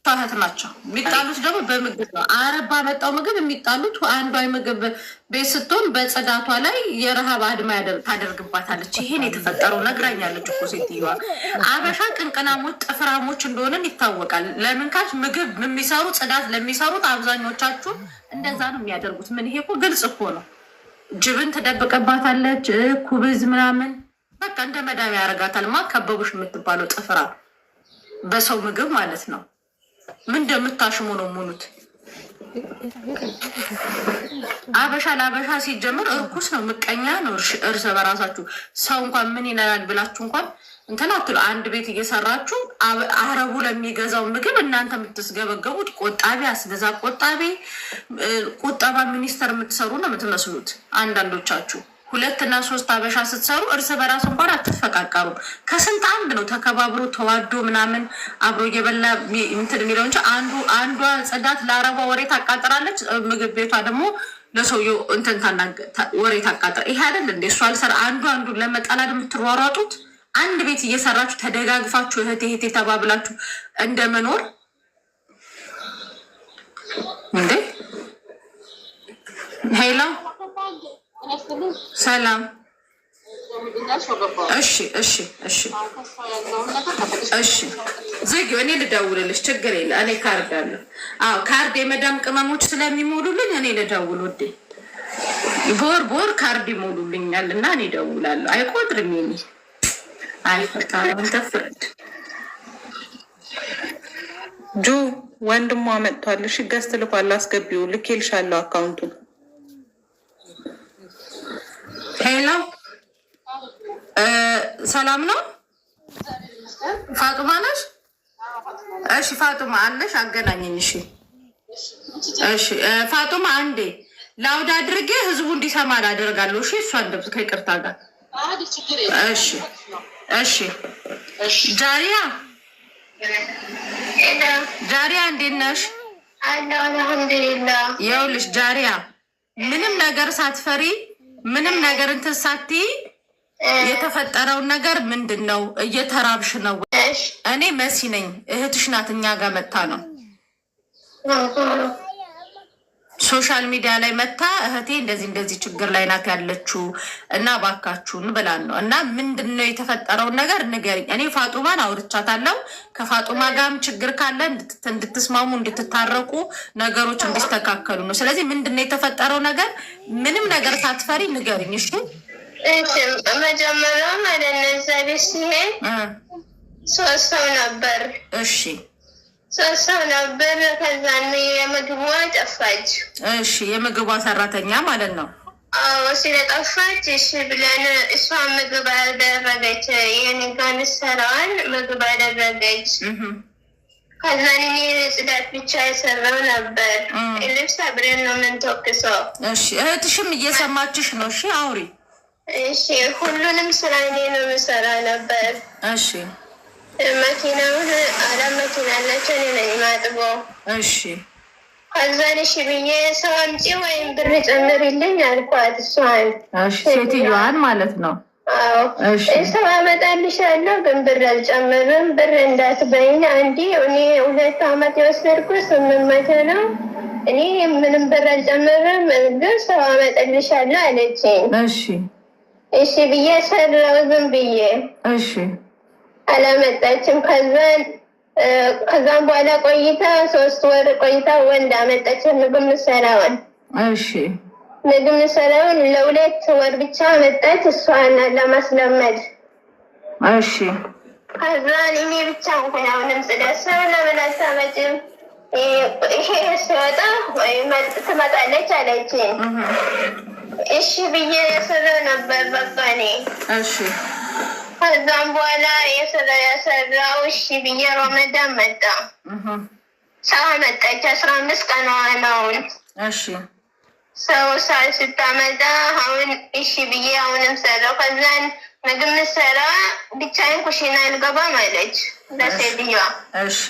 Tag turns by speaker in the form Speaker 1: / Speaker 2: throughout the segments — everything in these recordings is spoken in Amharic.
Speaker 1: እህት ናቸው። የሚጣሉት ደግሞ በምግብ ነው። አረብ ባመጣው ምግብ የሚጣሉት አንዷ ምግብ ቤት ስትሆን በጽዳቷ ላይ የረሃብ አድማ ታደርግባታለች። ይሄን የተፈጠረው ነግራኛለች እኮ ሴትዮዋ። አበሻ ቅንቅናሞች፣ ጥፍራሞች እንደሆነን ይታወቃል። ለምን ካልሽ ምግብ የሚሰሩ ጽዳት ለሚሰሩት አብዛኞቻችሁ እንደዛ ነው የሚያደርጉት። ምን ይሄ እኮ ግልጽ እኮ ነው። ጅብን ትደብቅባታለች፣ ኩብዝ ምናምን በቃ እንደ መዳብ ያደርጋታል። ማ ከበቡሽ የምትባለው ጥፍራ በሰው ምግብ ማለት ነው። ምን እንደምታሽሙ ነው ሙኑት። አበሻ ለአበሻ ሲጀምር እርኩስ ነው፣ ምቀኛ ነው። እርስ በራሳችሁ ሰው እንኳን ምን ይላል ብላችሁ እንኳን እንትን አትሉ። አንድ ቤት እየሰራችሁ አረቡ ለሚገዛው ምግብ እናንተ የምትስገበገቡት ቆጣቢ፣ አስገዛ ቆጣቢ፣ ቁጠባ ሚኒስተር የምትሰሩ ነው የምትመስሉት አንዳንዶቻችሁ። 2 እና 3 አበሻ ስትሰሩ እርስ በራሱ እንኳን አትፈቃቀሩም። ከስንት አንድ ነው ተከባብሮ ተዋዶ ምናምን አብሮ እየበላ እንትን የሚለው እንጂ አንዷ ጽዳት ለአረቧ ወሬ ታቃጥራለች፣ ምግብ ቤቷ ደግሞ ለሰውየው እንትን ወሬ ታቃጥራ። ይሄ አይደል እንዴ? እሱ አልሰራ አንዱን ለመጣላት የምትሯሯጡት። አንድ ቤት እየሰራችሁ ተደጋግፋችሁ እህቴ ተባብላችሁ እንደመኖር እንዴ። ሄሎ ሰላም። እሺ ዝጊው። እኔ ልደውልልሽ፣ ችግር የለ። እኔ ካርድ አለ። አዎ ካርድ የመዳም ቅመሞች ስለሚሞሉልኝ እኔ ልደውል ውዴ። ቦር ካርድ ይሞሉልኛል እና እኔ እደውላለሁ። አይቆጥርም። የኔ አይፈታም። ተፍረድ
Speaker 2: ጁ ወንድሟ መጥቷል። እሺ ገዝት ልኳል። አስገቢው። ልኬልሻለሁ አካውንቱን።
Speaker 1: ሄሎ ሰላም ነው? ፋጡማ ነሽ? እሺ ፋጡማ አለሽ? አገናኘኝ። እሺ ፋጡማ አንዴ ላውድ አድርጌ ህዝቡ እንዲሰማ አደርጋለሁ። እሺ እሷን ድምፅ ከይቅርታ ጋር። እሺ ጃሪያ እንዴት ነሽ?
Speaker 3: አልሐምዱሊላህ።
Speaker 1: ይኸውልሽ ጃሪያ ምንም ነገር ሳትፈሪ ምንም ነገር እንትን ሳትይ የተፈጠረውን ነገር ምንድን ነው? እየተራብሽ ነው? እኔ መሲ ነኝ፣ እህትሽ ናት። እኛ ጋር መታ ነው ሶሻል ሚዲያ ላይ መታ እህቴ እንደዚህ ችግር ላይ ናት ያለችው እና ባካችሁን ብላን ነው። እና ምንድን ነው የተፈጠረውን ነገር ንገሪኝ። እኔ ፋጡማን አውርቻታለሁ። ከፋጡማ ጋርም ችግር ካለ እንድትስማሙ እንድትታረቁ ነገሮች እንዲስተካከሉ ነው። ስለዚህ ምንድን ነው የተፈጠረው ነገር? ምንም ነገር ሳትፈሪ ንገሪኝ። እሺ
Speaker 3: መጀመሪያ ማለት ነው እዛ ቤት ሲሄድ 3 ሰው ነበር።
Speaker 1: እሺ
Speaker 3: 3 ሰው ነበር። ከዛን የምግቧ ጠፋች።
Speaker 1: እሺ የምግቧ ሰራተኛ ማለት ነው።
Speaker 3: አዎ ስለጠፋች እሺ ብለን እሷ ምግብ አደረገች። የኔጋ ምሰራዋን ምግብ አደረገች። ከዛን እኔ ጽዳት ብቻ የሰራው ነበር። ልብስ አብረን ነው የምንተኩሰው።
Speaker 1: እሺ እህትሽም እየሰማችሽ ነው? እሺ አውሪ።
Speaker 3: እሺ ሁሉንም ስራ እኔ ነው የምሰራ ነበር።
Speaker 1: እሺ
Speaker 3: መኪናውን 4 መኪና አላቸው፣ እኔ ነኝ የማጥበው።
Speaker 1: እሺ
Speaker 3: ከዛን እሺ ብዬ ሰው አምጪ ወይም ብር ጨምሪልኝ አልኳት እሷን።
Speaker 1: እሺ ሴትዮዋን ማለት ነው።
Speaker 3: አዎ ሰው አመጣልሻለሁ ግን ብር አልጨምርም፣ ብር እንዳትበይኝ። አንዲ እኔ 2 አመት የወሰድኩት 800 ነው። እኔ ምንም ብር አልጨምርም ግን ሰው አመጣልሻለሁ አለችኝ። እሺ ብዬ ሰራው ዝም ብዬ።
Speaker 1: እሺ
Speaker 3: አላመጣችም። ከዛም በኋላ ቆይታ 3 ወር ቆይታ ወንድ አመጣች ምግብ ምሰራውን።
Speaker 1: እሺ
Speaker 3: ምግብ ምሰራውን ለ2 ወር ብቻ አመጣች እሷን ለማስለመድ።
Speaker 1: እሺ
Speaker 3: ከዛን እኔ ብቻ እንኳን አሁንም ጽዳት ሰው ለምን አታመጭም? ይሄ ሲወጣ ትመጣለች አለችኝ። እሺ ብዬ የሰራ ነበር በቃ እኔ።
Speaker 1: እሺ
Speaker 3: ከዛም በኋላ የሰራው እሺ ብዬ ረመዳን መጣ። ሰው መጣች 15 ቀን ነው።
Speaker 1: እሺ
Speaker 3: ሰው ስታመጣ አሁን እሺ ብዬ አሁንም ሰራው። ከዛን ምግብ ሰራ ብቻዬን ኩሽና አልገባም አለች ለሴትዮዋ።
Speaker 1: እሺ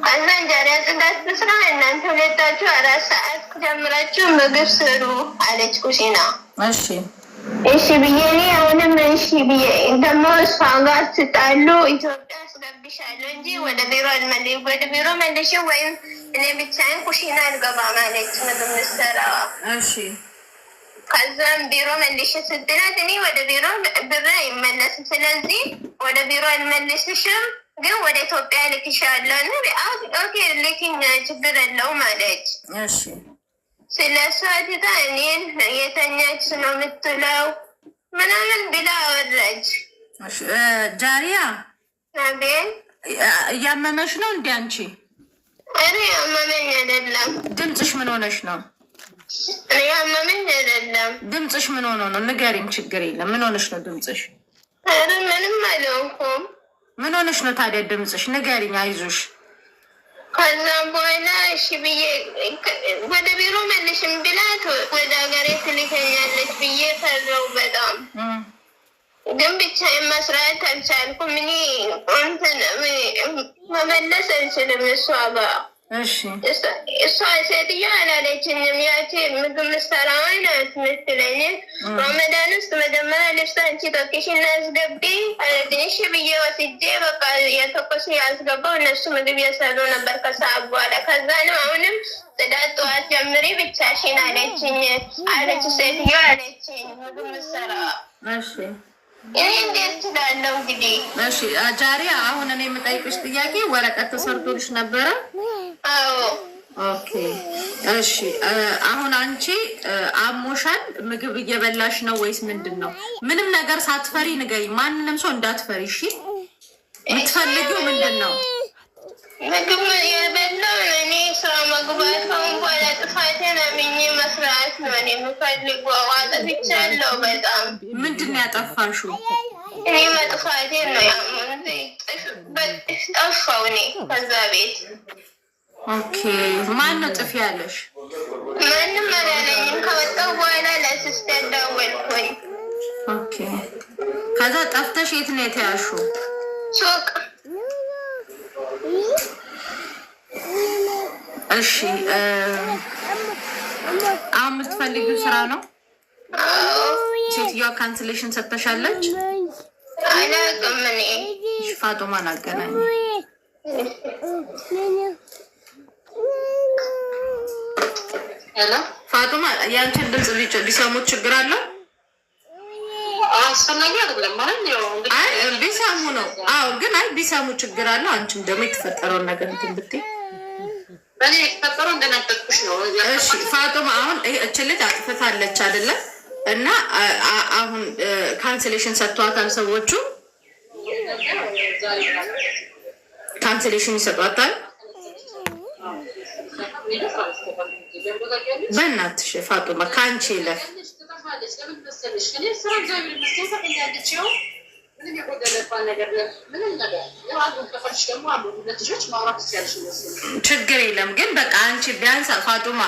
Speaker 3: ከዛን ጃሪያ ጽዳት ብስራ እናንተ ሁለታችሁ 4 ሰዓት ጀምራችሁ ምግብ ስሩ አለች ኩሽና።
Speaker 1: እሺ
Speaker 3: እሺ ብዬ እኔ አሁንም እሺ ብዬ ደግሞ እሷ ጋር ስጣሉ ኢትዮጵያ አስገብሻለሁ እንጂ ወደ ቢሮ አልመለስም። ወደ ቢሮ መልሽ ወይም እኔ ብቻዬን ኩሽና አልገባም አለች ምግብ የምትሰራዋ።
Speaker 1: እሺ
Speaker 3: ከዛም ቢሮ መልሽ ስትላት እኔ ወደ ቢሮ ብር አይመለስም፣ ስለዚህ ወደ ቢሮ አልመልስሽም ግን ወደ ኢትዮጵያ ልክሻለሁ። ኦኬ ልክኛ ችግር የለውም አለች።
Speaker 1: እሺ
Speaker 3: ስለሷ ትታ እኔን የተኛች ነው የምትለው ምናምን ብላ አወራች።
Speaker 1: ጃሪያ
Speaker 3: አቤት
Speaker 1: እያመመሽ ነው እንዴ አንቺ?
Speaker 3: እኔ ያመመኝ አይደለም።
Speaker 1: ድምፅሽ ምን ሆነሽ ነው?
Speaker 3: እኔ ያመመኝ አይደለም።
Speaker 1: ድምፅሽ ምን ሆኖ ነው? ንገሪኝ። ችግር የለም። ምን ሆነሽ ነው ድምፅሽ?
Speaker 3: ኧረ ምንም አልሆንኩም።
Speaker 1: ምን ሆነሽ ነው ታዲያ ድምፅሽ? ንገሪኝ። አይዞሽ።
Speaker 3: ከዛም በኋላ እሺ ብዬ ወደ ቢሮ መልሽም ብላት ወደ ሀገሬ ትልከኛለች ብዬ ፈራው በጣም። ግን ብቻዬን መስራት አልቻልኩም። እኔ እንትን መመለስ አልችልም እሷ ጋር። እሷ ሴትዮ አላለችኝም። ያቺ ምግብ ምሰራዋ ናት ምትለኝ ረመዳን ውስጥ መጀመሪያ ልብስ አንቺ ተኪሽና አስገቢ አለችኝ። እሺ ብዬ ወስጄ በቃ የተኮስ ያስገባው እነሱ ምግብ የሰሩ ነበር ከሰዓት በኋላ። ከዛ ነው አሁንም ጽዳት ጠዋት ጀምሪ ብቻሽን አለችኝ አለች ሴትዮ አለችኝ ምግብ ምሰራዋ። እኔ እንዴት እችላለሁ እንግዲህ።
Speaker 1: እሺ ጃሪያ፣ አሁን እኔ የምጠይቅሽ ጥያቄ ወረቀት ተሰርቶልሽ ነበረ?
Speaker 3: አዎ።
Speaker 1: ኦኬ እሺ። አሁን አንቺ አሞሻል? ምግብ እየበላሽ ነው ወይስ ምንድን ነው? ምንም ነገር ሳትፈሪ ንገሪኝ። ማንንም ሰው እንዳትፈሪ እሺ? የምትፈልጊው ምንድን ነው?
Speaker 3: ምግብ የበላው እኔ ስራ መግባት ከሆን በኋላ ጥፋቴን አምኜ መስራት ነው እኔ የምፈልገው። አጥፍቻለሁ በጣም።
Speaker 1: ምንድን ነው ያጠፋሽው?
Speaker 3: እኔ መጥፋቴን ነው ጠፋው እኔ ከዛ ቤት።
Speaker 1: ኦኬ ማን ነው ጥፊ ያለሽ?
Speaker 3: ማንም አላለኝም። ከወጣሁ በኋላ ለሲስተር ደወልኩኝ።
Speaker 1: ኦኬ ከዛ ጠፍተሽ የት ነው የተያዝሽው?
Speaker 3: ሱቅ።
Speaker 1: እሺ አሁን የምትፈልጊው ስራ ነው? ሴትዮዋ ካንስሌሽን ሰጥተሻለች?
Speaker 3: አላውቅም እኔ።
Speaker 1: ፋጡማን አገናኝ። ፋጡማ ያንቺን ድምፅ ቢሰሙት ችግር አለው?
Speaker 4: አስፈላጊ አይደለም ማለት ነው።
Speaker 1: አይ ቢሰሙ ነው። አዎ ግን አይ ቢሰሙ ችግር አለው። አንቺም ደግሞ የተፈጠረውን ነገር እንትን ብትይ
Speaker 4: እኔ የተፈጠረው እንደነገርኩሽ ነው።
Speaker 1: እሺ ፋጡማ አሁን እቺ ልጅ አጥፍታለች አይደለ? እና አሁን ካንስሌሽን ሰጥቷታል ሰዎቹ። ካንስሌሽን ይሰጧታል። በእናትሽ ፋጡማ ከአንቺ ይለፍ። ችግር የለም ግን በቃ አንቺ ቢያንስ ፋጡማ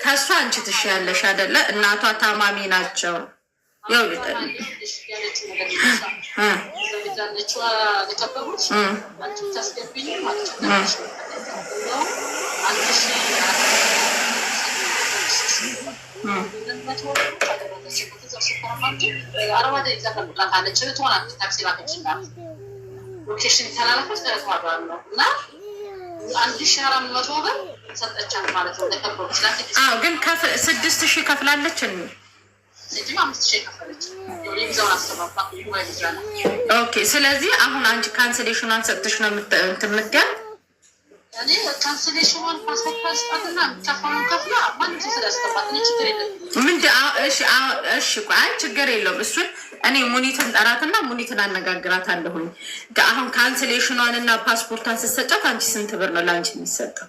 Speaker 1: ከእሷ አንቺ ትሻያለሽ አይደለ? እናቷ ታማሚ ናቸው። ግን 6,000 ከፍላለች። ኦኬ ስለዚህ አሁን አንቺ ካንስሌሽኗን ሰጥተሽ ነው የምትያል? አይ ችግር የለውም። እሱን እኔ ሙኒትን ጠራትና ሙኒትን አነጋግራታለሁኝ። አሁን ካንስሌሽኗን እና ፓስፖርቷን ስትሰጫት አንቺ ስንት ብር ነው ለአንቺ የሚሰጠው?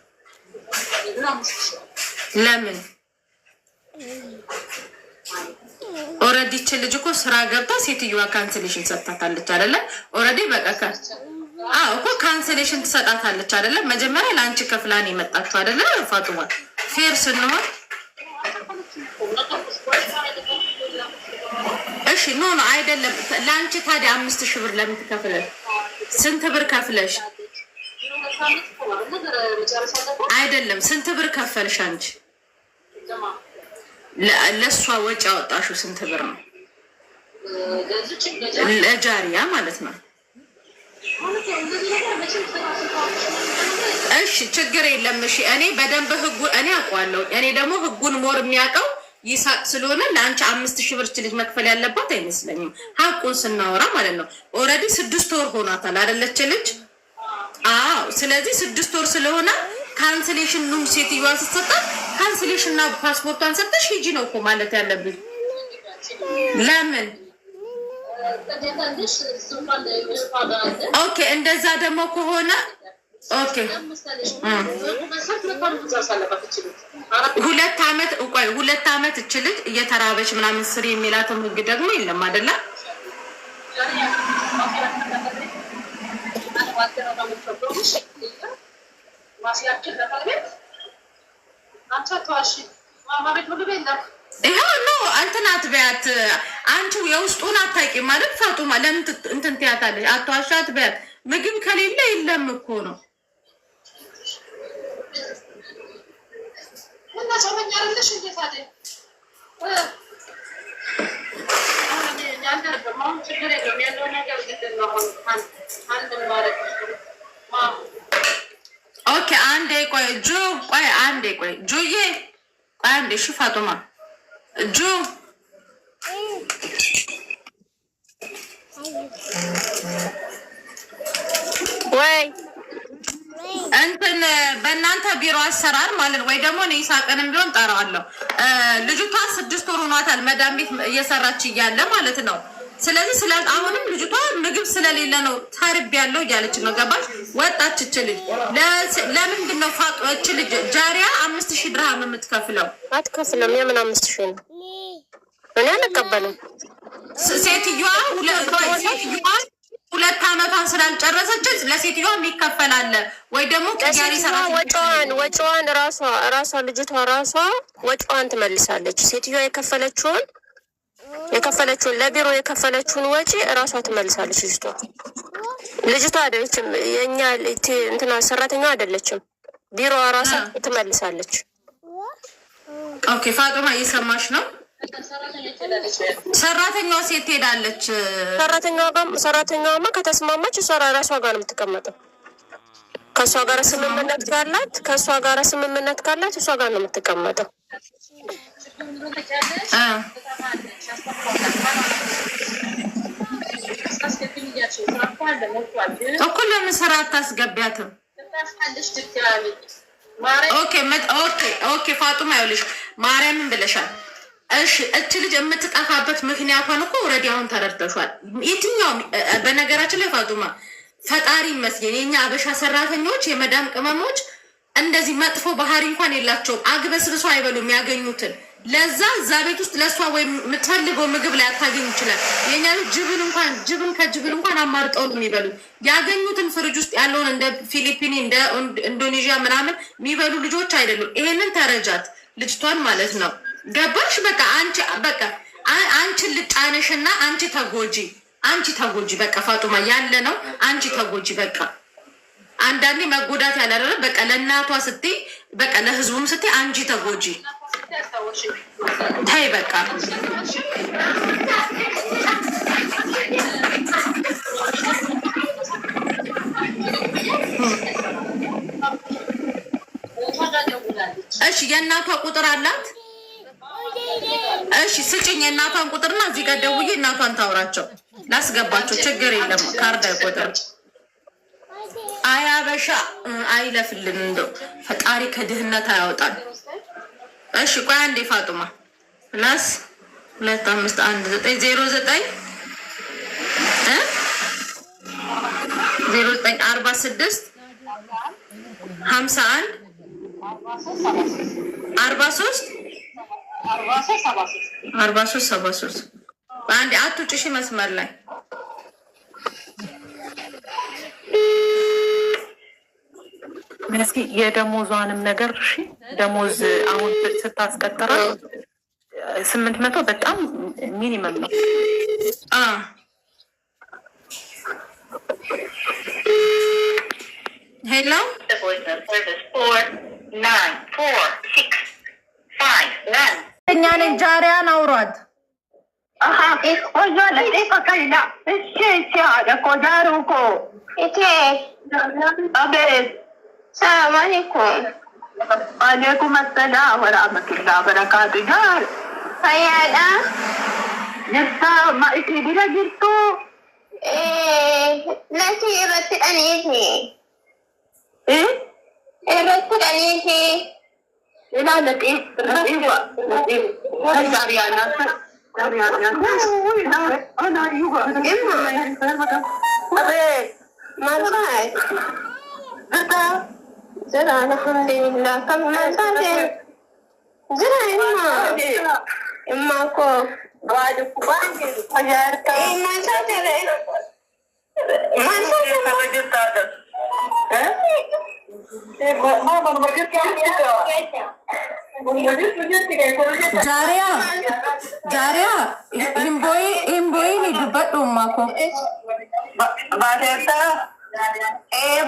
Speaker 1: ለምን ኦልሬዲ ይቺ ልጅ እኮ ስራ ገብታ ሴትዮዋ ካንስሌሽን ሰጥታታለች አይደለ? ኦልሬዲ በቃ እኮ ካንስሌሽን ትሰጣታለች አይደለ? መጀመሪያ ለአንቺ ከፍላን የመጣችሁ አይደለ? ፋጡማ ፌር ስንሆን እሺ ኖ አይደለም። ለአንቺ ታዲያ 5,000 ብር ለምን ትከፍለሽ? ስንት ብር ከፍለሽ? አይደለም ስንት ብር ከፈልሽ አንቺ? ለእሷ ወጪ ያወጣሽው ስንት ብር ነው? ለጃሪያ ማለት ነው። እሺ ችግር የለም። እሺ እኔ በደንብ ህጉ እኔ አውቀዋለሁ። እኔ ደግሞ ህጉን ሞር የሚያውቀው ይሳቅ ስለሆነ ለአንቺ 5000 ብር ልጅ መክፈል ያለባት አይመስለኝም። ሀቁን ስናወራ ማለት ነው። ኦልሬዲ 6 ወር ሆኗታል አይደለች ልጅ? አዎ። ስለዚህ 6 ወር ስለሆነ ካንስሌሽን ኑም ሴትዮዋ ስትሰጣት ካንስሌሽን እና ፓስፖርቷን ሰጠሽ ሂጂ ነው እኮ ማለት ያለብኝ። ለምን ኦኬ እንደዛ ደግሞ ከሆነ ኦኬ 2 ዓመት ቆይ 2 ዓመት እችልት እየተራበች ምናምን ስሪ የሚላትም ህግ ደግሞ የለም አይደለ? ይሄው ነው እንትን አትበያት። አንቺ የውስጡን አታውቂም ማለት ፋጡማ ለምን እንትን ትያታለሽ? አትዋሻት በያት። ምግብ ከሌለ የለም እኮ ነው። እና ሰውኛ አይደለሽ እንዴ ታዲያ? ኦኬ አንዴ ቆይ ጁ ቆይ አንዴ ቆይ ጁዬ ቆይ አንዴ እሺ ፋጡማ ጁ
Speaker 5: ወይ
Speaker 1: እንትን በእናንተ ቢሮ አሰራር ማለት ወይ ደግሞ እኔ ይሳቅንም ቢሆን ጠራዋለሁ። ልጅቷ 6 ወር ሆኗታል መዳም ቤት እየሰራች እያለ ማለት ነው። ስለዚህ አሁንም ልጅቷ ምግብ ስለሌለ ነው ታርብ ያለው እያለች ነው። ገባሽ? ወጣች እች ልጅ ለምንድን ነው እች ልጅ ጃሪያ 5000 ድርሃም የምትከፍለው?
Speaker 5: አትከፍልም። የምን 5000 ነው? እኔ አልቀበልም።
Speaker 1: ሴትዮዋ 2 ዓመቷን ስላልጨረሰች ለሴትዮዋ የሚከፈል አለ ወይ ደግሞ ቅያሪ ሰራተኛ
Speaker 5: ወጪዋን ራሷ ልጅቷ ራሷ ወጪዋን ትመልሳለች። ሴትዮዋ የከፈለችውን ለቢሮ የከፈለችውን ወጪ ራሷ ትመልሳለች። ልጅቷ አይደለችም የኛ እንትና ሰራተኛዋ አይደለችም። ቢሮ ራሷ ትመልሳለች።
Speaker 1: ኦኬ ፋጡማ እየሰማሽ ነው? ሰራተኛዋ ሴት ትሄዳለች።
Speaker 5: ሰራተኛዋማ ከተስማማች እሷ ራሷ ጋር ነው የምትቀመጠው። ከእሷ ጋር ስምምነት ካላት እሷ ጋር ነው የምትቀመጠው።
Speaker 1: እኮ ለምን ስራ አታስገቢያትም? ኦኬ ፋጡማ ይኸውልሽ ማርያምን ብለሻል። እሺ እች ልጅ የምትጠፋበት ምክንያቷን እኮ ኦልሬዲ አሁን ተረድተሻል። የትኛውም በነገራችን ላይ ፋጡማ ፈጣሪ ይመስገን የኛ አበሻ ሰራተኞች የመዳም ቅመሞች እንደዚህ መጥፎ ባህሪ እንኳን የላቸውም። አግበስብሶ አይበሉም ያገኙትን። ለዛ እዛ ቤት ውስጥ ለእሷ ወይም የምትፈልገው ምግብ ላይ አታገኝ ይችላል። የኛ ጅብን ከጅብን እንኳን አማርጠው ነው የሚበሉ። ያገኙትን ፍሪጅ ውስጥ ያለውን እንደ ፊሊፒኒ እንደ ኢንዶኔዥያ ምናምን የሚበሉ ልጆች አይደሉም። ይሄንን ተረጃት ልጅቷን ማለት ነው። ገባሽ? በቃ አንቺን ልጫነሽና አንቺ ተጎጂ በቃ ፋጡማ ያለ ነው። አንቺ ተጎጂ በቃ አንዳንዴ መጎዳት ያላደረ በቃ ለእናቷ ስትይ በቃ ለህዝቡም ስትይ አንቺ ተጎጂ ታይ በቃ እሺ የእናቷ ቁጥር አላት? እሺ ስጭኝ የእናቷን ቁጥርና እዚህ ጋር ደውዬ እናቷን ታውራቸው ላስገባቸው። ችግር የለም ካርድ አይቆጥርም። አያበሻ አይለፍልን እንደው ፈጣሪ ከድህነት አያወጣል። እሺ ቆይ አንዴ ፋጡማ ፕላስ 251909 0946 51 43 አንዴ አትውጪ መስመር ላይ
Speaker 2: እስኪ የደሞዟንም ነገር እሺ፣ ደሞዝ አሁን ስታስቀጥራ 800 በጣም ሚኒመም ነው።
Speaker 1: ሄሎ እኛ ነን ጃሪያን አውሯት
Speaker 3: Ojo lagi pakai nak. Siapa ada kodaru ko? Itu. Abis. Assalamualaikum. Waalaikumsalam warahmatullahi wabarakatuh. Jar. Saya ada. Nyata mak isi bila gitu. Nasi roti anisi. Roti anisi. Ina nanti. Dari anak. Ana juga. Abis. Manfaat. Betul. Zara, alhamdulillah. Kamu manfaat. Zara, Emma ko. Baju kubang. Ajar ka. Manfaat deh. Manfaat apa juta tu? Mama baju kita.
Speaker 1: Jaria, himboi ni dubat rumah ko.
Speaker 3: Badeta.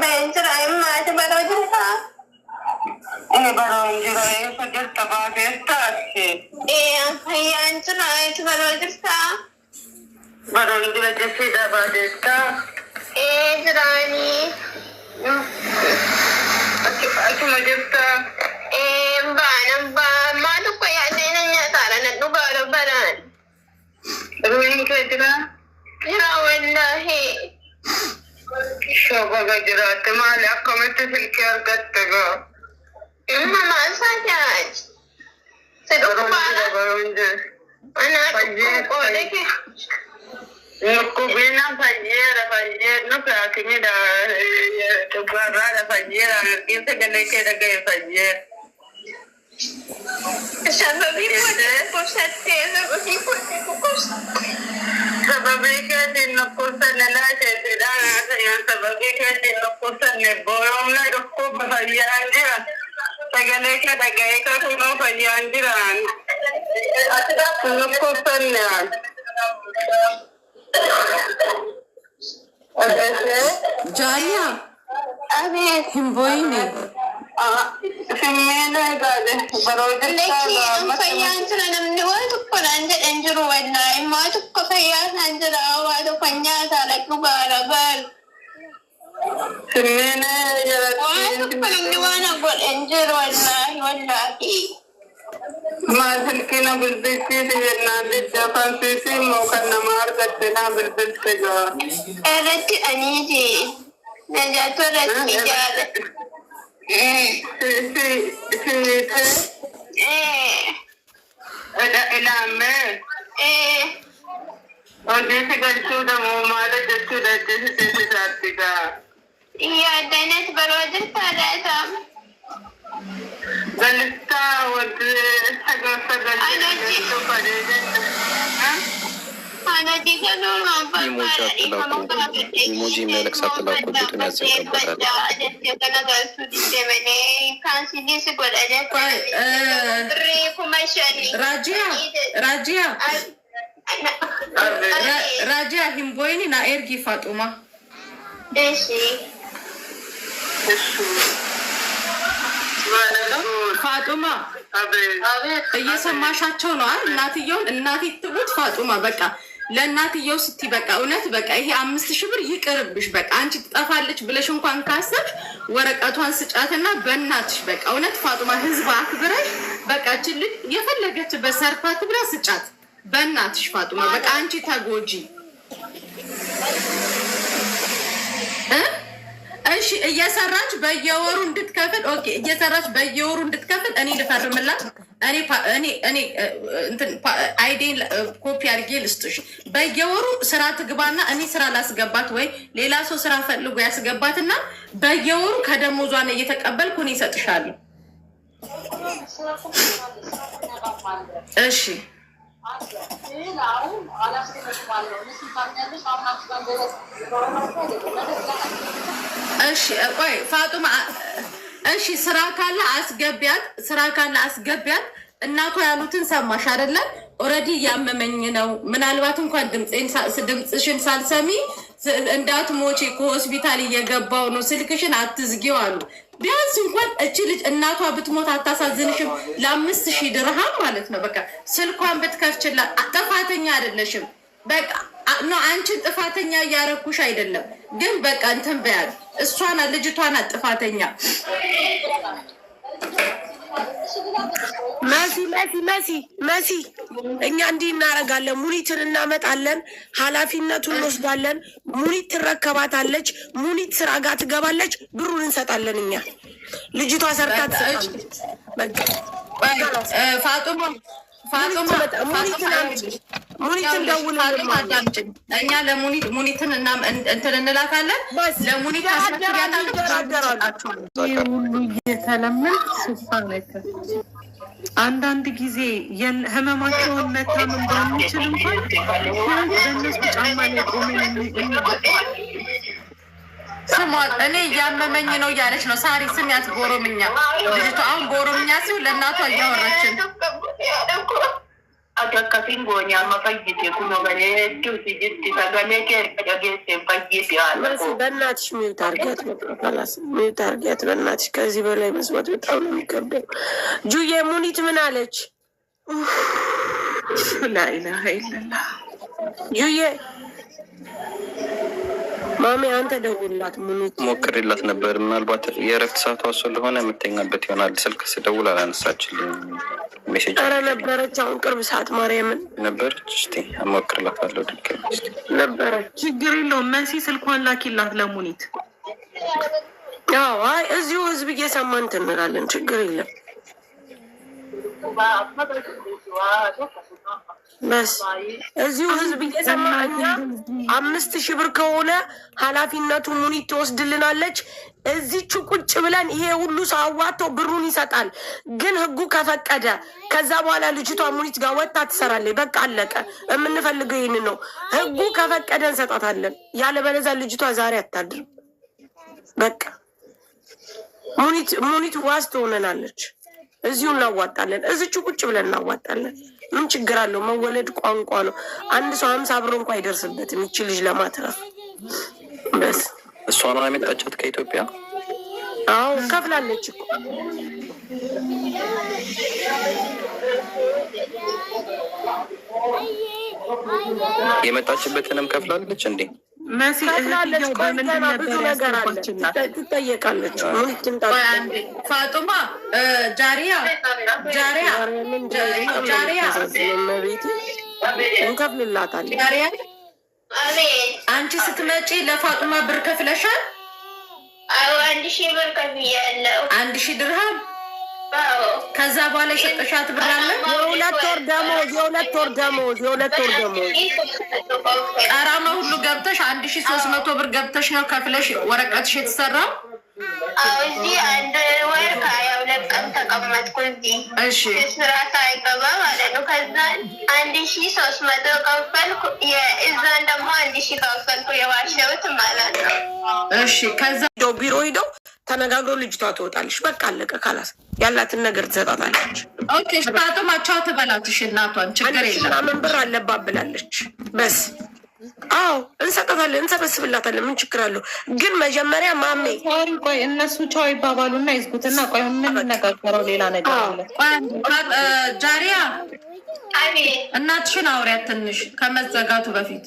Speaker 3: Bencer Emma baru juta. Baru juta juta badeta sih. Ayan cerai baru juta. Baru juta juta badeta. Cerai ni. Aku mau juta. Madu kaya din niya tara na dubar-baran. Ruin ka dira? Ya wallahi. Shoba ga dira tamali akamete filkar gattaga. Mama sajaj. Sedo ko bala. Ana ko deke. Ko bina fajera no ka kini da to bara da fajera kinse gane ke daga fajera. Sababi ko sa tela ko sababi ka din ko sa lalaki dana yan sababi ka din ko sa neborong na ko bahayan dira tagale ka dagay ka ko bahayan dira ko sa na
Speaker 1: Jaria,
Speaker 3: Abis
Speaker 1: himboi ni.
Speaker 3: Semena gade baroja leki ang fayan sila namni watu paranja enjuru wallahi matu ko fayan anjara watu fanya salak barabar semena ya watu paranja wana gol enjuru wallahi Mazel kina bilbisi na japan sisi mo kan namar gatina bilbisi ga erati aniji najato rati jale ada ilame jese gantu da mala jatu da jese satika iya danet barwajar pada sam galista wad saga anaji to pade anaji kanu
Speaker 6: ኢሞጂ መልክ ሳትላኩበትን ያዘጋባታል።
Speaker 1: Raja himboini na ergi Fatuma. ፋጡማ እየሰማሻቸው ነው አይደል? እናትየውን እናት ትሙት ፋጡማ በቃ ለእናትየው ስቲ በቃ እውነት በቃ ይሄ 5000 ብር ይቅርብሽ። በቃ አንቺ ትጠፋለች ብለሽ እንኳን ካሰብሽ ወረቀቷን ስጫትና በእናትሽ በቃ እውነት ፋጡማ ህዝብ አክብረሽ በቃ ችልል የፈለገች በሰርፋት ብላ ስጫት በእናትሽ ፋጡማ በቃ አንቺ ተጎጂ እሺ እየሰራች በየወሩ እንድትከፍል ኦኬ እየሰራች በየወሩ እንድትከፍል እኔ ልፈርምላት እኔ እንትን አይዲን ኮፒ አድርጌ ልስጥሽ በየወሩ ስራ ትግባና እኔ ስራ ላስገባት ወይ ሌላ ሰው ስራ ፈልጎ ያስገባትና በየወሩ ከደሞዟ ነው እየተቀበልኩ እኔ እሰጥሻለሁ እሺ እሺ ቆይ ፋጡማ እሺ ስራ ካለ አስገቢያት እናቷ ያሉትን ሰማሽ አይደለ ኦሬዲ ያመመኝ ነው ምናልባት እንኳን ድምጽሽን ሳልሰሚ እንዳትሞቺ ከሆስፒታል እየገባው ነው ስልክሽን አትዝጊው አሉ ቢያንስ እንኳን እቺ ልጅ እናቷ ብትሞት አታሳዝንሽም? ለ5000 ድርሃም ማለት ነው። በቃ ስልኳን ብትከፍችላት ጥፋተኛ አይደለሽም። በቃ ነው አንቺን ጥፋተኛ እያረኩሽ አይደለም፣ ግን በቃ እንትን በያል እሷና ልጅቷና ጥፋተኛ።
Speaker 7: መሲ እኛ እንዲህ እናደርጋለን። ሙኒትን እናመጣለን፣ ኃላፊነቱን እንወስዳለን። ሙኒት ትረከባታለች። ሙኒት ስራ ጋር ትገባለች፣ ብሩን እንሰጣለን። እኛ ልጅቷ ሰርታ ትሰጣለች። ሙኒትን ደውለን
Speaker 1: እኛ ለሙኒትን እንትን እንላታለን። ለሙኒት
Speaker 2: ሁሉ እየተለመን አንዳንድ ጊዜ ህመማቸውን መታመን ባንችል እንኳን በእነሱ ጫማ ላይ ቆመን
Speaker 1: ስሟት። እኔ እያመመኝ ነው እያለች ነው ሳሪ። ስሚያት በኦሮምኛ ልጅቷ አሁን በኦሮምኛ ሲሆን ለእናቷ እያወራችን
Speaker 8: Akkasiin boonyama fayyite kunoo bareedduu si jirti sagalee kee dhageessee fayyite haala
Speaker 7: በእናትሽ ሚዩት አድርጊያት። ሚዩት አድርጊያት በእናትሽ። ከዚህ በላይ መስማት በጣም ነው የሚከብደው። ጁዬ ሙኒት ምን አለች?
Speaker 2: ላኢላሀ ኢለላህ
Speaker 7: ጁዬ ማሚ አንተ ደውላት። ሙኒት
Speaker 6: ሞክሬላት ነበር። ምናልባት የእረፍት ሰዓቷ ስለሆነ የምተኛበት ይሆናል። ስልክ ስደውል አላነሳችልኝ። ሜሴጅ
Speaker 7: ኧረ ነበረች። አሁን ቅርብ ሰዓት ማርያምን
Speaker 6: ነበረች። እስኪ እሞክርላታለሁ ድጋሚ
Speaker 7: ነበረች።
Speaker 2: ችግር የለውም። መሲ ስልኳን ላኪላት ለሙኒት።
Speaker 7: አዎ አይ እዚሁ ህዝብ እየሰማ እንትን እንላለን። ችግር የለም። በስ እዚሁ ህዝብ እየሰማ እኛ 5000 ብር ከሆነ ኃላፊነቱ ሙኒት ትወስድልናለች። እዚቹ ቁጭ ብለን ይሄ ሁሉ ሰው አዋጥቶ ብሩን ይሰጣል። ግን ህጉ ከፈቀደ ከዛ በኋላ ልጅቷ ሙኒት ጋር ወጣ ትሰራለች። በቃ አለቀ። የምንፈልገው ይህን ነው። ህጉ ከፈቀደ እንሰጣታለን። ያለበለዚያ ልጅቷ ዛሬ አታድርም። በቃ ሙኒት ዋስ ትሆነናለች። እዚሁ እናዋጣለን። እዚቹ ቁጭ ብለን እናዋጣለን። ምን ችግር አለው? መወለድ ቋንቋ ነው። አንድ ሰው 50 ብር እንኳ አይደርስበትም ይቺ ልጅ ለማትረፍ። በስ
Speaker 6: እሷ ነው የመጣቻት ከኢትዮጵያ።
Speaker 7: አዎ ከፍላለች እኮ
Speaker 6: የመጣችበትንም ከፍላለች እንዴ?
Speaker 2: መሲ
Speaker 7: ከፍላለች። ቆይተና ብዙ ነገር አለ ትጠየቃለች።
Speaker 1: ፋጡማ ጃሪያ
Speaker 7: እንከፍልላታለን።
Speaker 1: አንቺ ስትመጪ ለፋጡማ ብር ከፍለሻል?
Speaker 3: 1000 ብር ከፍያለሁ።
Speaker 1: 1000 ድርሃም። ከዛ በኋላ የሰጠሻት ብር አለ?
Speaker 7: የሁለት ወር ደሞዝ
Speaker 1: ቀራማ ሁሉ ገብተሽ 1300 ብር ገብተሽ ነው ከፍለሽ ወረቀትሽ የተሰራው?
Speaker 3: እዚህ 1 ወር ከ22 ቀን ተቀመጥኩ እዚህ።
Speaker 1: እሺ
Speaker 3: ስራ ሳይገባ ማለት ነው። ከዛ 1300 ከፈልኩ። የእዛን ደግሞ 1000 ከፈልኩ የዋሸሁት ማለት ነው።
Speaker 1: እሺ ከዛ
Speaker 7: ቢሮ ሂደው ተነጋግሮ ልጅቷ ትወጣለች። በቃ አለቀ። ካላስ ያላትን ነገር ትሰጣታለች።
Speaker 1: ኦኬ ፋጡማቻው ትበላትሽ እናቷን ችግር የለም።
Speaker 7: ምን ብር አለባት ብላለች። በስ አዎ እንሰጣታለን፣ እንሰበስብላታለን። ምን ችግር አለው? ግን መጀመሪያ ማሜ
Speaker 2: ቆይ እነሱ ቻው ይባባሉና ይዝጉትና ቆይ የምንነጋገረው ሌላ ነገር አለ።
Speaker 1: ጃሪያ እናትሽን አውሪያት ትንሽ ከመዘጋቱ በፊት።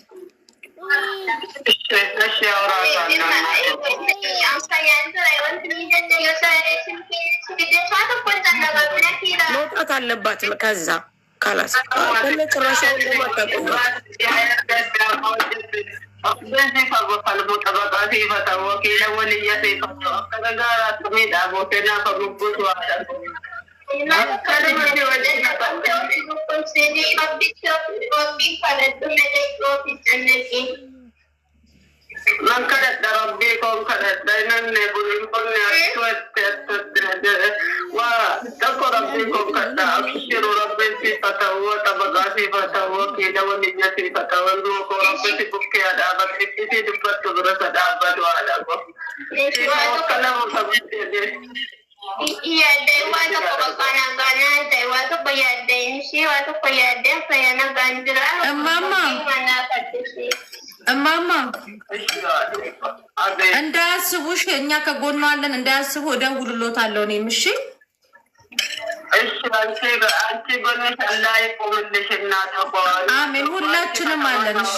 Speaker 7: መውጣት አለባት ከዛ ካላስ ከነጭራሽ እንደማታቆም
Speaker 8: من كانت ربكم كانت دائما يقولون واتقوا ربكم كذا أبشروا ربي في فتوى تبقى في فتوى كذا ونجا في فتوى نروكوا ربي في بكي على أبد في دبت تدرس على أبد وعلى أبد كلام سبتي
Speaker 3: iya dai wata kuma kana gana dai wata ko ya dai shi wata ko ya dai sai na gandira
Speaker 1: mama እማማ እንዳያስቡሽ፣ እኛ ከጎኗ አለን። እንዳያስቡ እደውልሎታለሁ እኔም። እሺ
Speaker 8: አንቺ ጎንሽ አላህ ይቁምልሽ እናት።
Speaker 1: አሜን። ሁላችንም አለን። እሺ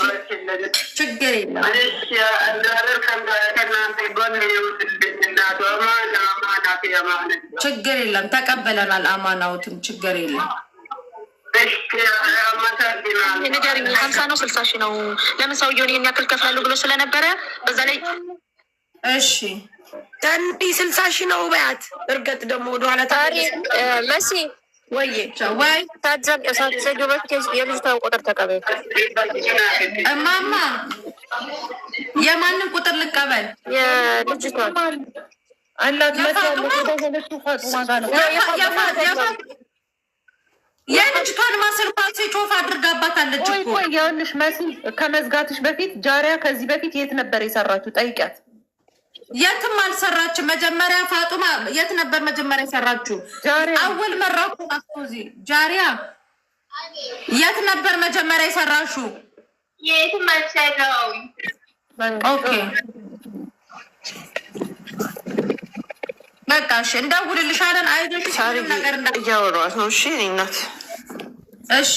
Speaker 1: ችግር የለም። ችግር የለም። ተቀበለናል አማናውትን። ችግር የለም።
Speaker 4: ንገሪኝ፣ 50 ነው 60 ሺህ ነው? ለምን ሰውየውን ይሄን ያክል ከፍላሉ ብሎ ስለነበረ በዛ ላይ
Speaker 1: እሺ
Speaker 7: ተንዲ 60 ሺህ ነው በያት። እርገጥ ደግሞ ወደኋላ
Speaker 5: መሲ ወይ ሳትዘጊው በፊት የልጅቷን ቁጥር ተቀበል።
Speaker 1: እማማ የማንን ቁጥር ልቀበል?
Speaker 5: የልጅቷን
Speaker 2: አላት
Speaker 1: የልጅቷን ማስልኳት ሴቾፍ አድርጋባታለች እኮ።
Speaker 2: ይኸውልሽ መሲ ከመዝጋትሽ በፊት ጃሪያ ከዚህ በፊት የት ነበር የሰራችሁ? ጠይቂያት።
Speaker 1: የትም አልሰራችም። መጀመሪያ ፋጡማ የት ነበር መጀመሪያ የሰራችሁ? አወል መራኩ ማስኮዚ ጃሪያ የት ነበር መጀመሪያ የሰራሹ?
Speaker 3: የትም አልሰራውም።
Speaker 1: ኦኬ በቃ እሺ፣ እንደውልልሻለን። አይዞሽ ነገር
Speaker 7: እያወሯት ነው። እሺ እናት
Speaker 1: እሺ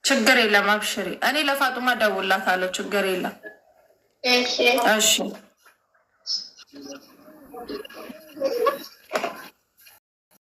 Speaker 1: ችግር የለም አብሽሪ። እኔ ለፋጡማ ደውላታለሁ። ችግር የለም። እሺ